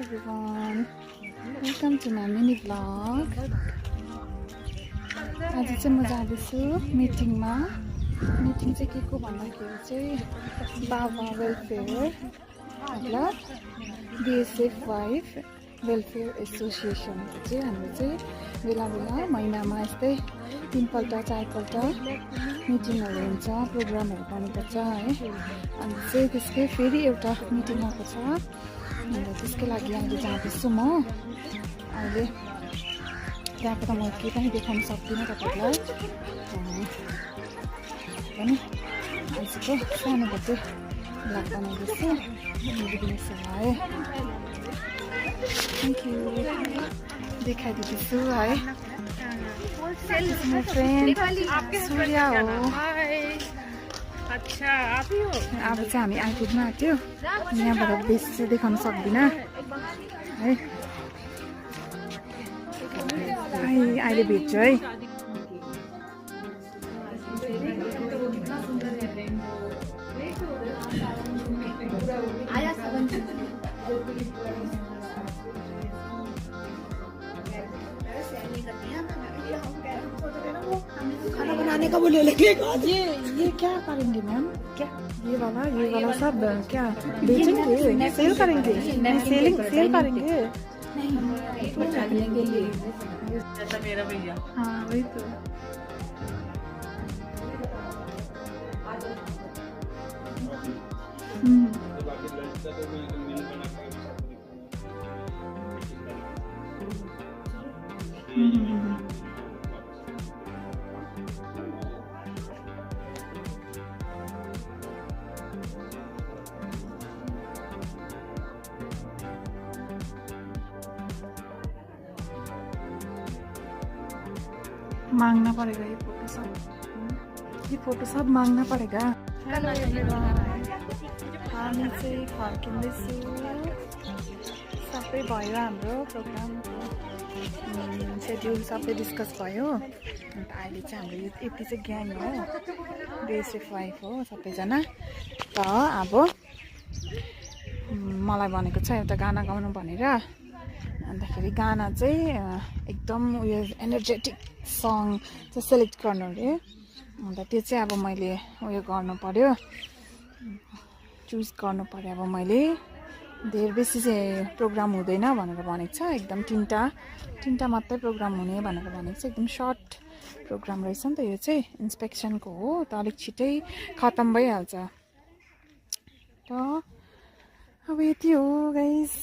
everyone, welcome to my mini vlog. आज चाहिँ म जाँदैछु मिटिङमा. मिटिङ चाहिँ के को भन्दाखेरि चाहिँ बाबा वेलफेयर मतलब BSF वाइफ वेलफेयर एसोसिएसन चाहिँ हाम्रो चाहिँ बेला बेला महिनामा यस्तै 3 पल्ट 4 पल्ट मिटिङहरू हुन्छ, प्रोग्रामहरू गर्नुपर्छ है. अनि चाहिँ त्यसकै फेरि एउटा मिटिङ आएको छ. अन्त त्यसकै लागि अहिले जाँदैछु म. अहिले त्यहाँको त म केही पनि देखाउन सक्दिनँ तपाईँहरूलाई. पनि आजको सानो बच्चे ब्लग बनाइदिन्छु. है थ्याङ्क यू देखाइदिँदैछु है. मेरो फ्रेन्ड सूर्या हो. अच्छा आप ही हो. अब चाहिँ हामी आइपुग्न आँट्यो. यहाँबाट बेसी चाहिँ देखाउन सक्दिनँ है. अहिले भेट्छु है. खाना बनाने का बोले लगेगा. ये क्या करेंगे मैम? क्या ये वाला सब क्या बेचेंगे, सेल करेंगे? सेल करेंगे. जैसा मेरा भैया. हाँ वही तो. मांगना पड़ेगा ये फोटो सब मांगना पड़ेगा. हेलो एभ्रिवान, हामी चाहिँ फर्किँदैछु. सबै भयो हाम्रो प्रोग्रामको सेड्युल सबै डिस्कस भयो. अन्त अहिले चाहिँ हाम्रो यति चाहिँ ग्याङ हो, BSF वाइफ हो सबैजना. त अब मलाई भनेको छ एउटा गाना गाउनु भनेर. अन्तखेरि गाना चाहिँ एकदम उयो एनर्जेटिक सङ चाहिँ सेलेक्ट गर्नु अरे. अन्त त्यो चाहिँ अब मैले उयो गर्नु पर्यो, चुज गर्नु पर्यो. अब मैले धेरै बेसी चाहिँ प्रोग्राम हुँदैन भनेर भनेको छ. एकदम तिनवटा मात्रै प्रोग्राम हुने भनेर भनेको छ. एकदम सर्ट प्रोग्राम रहेछ नि त यो चाहिँ. इन्सपेक्सनको हो त अलिक छिटै खतम भइहाल्छ. त अब यति हो गाइस.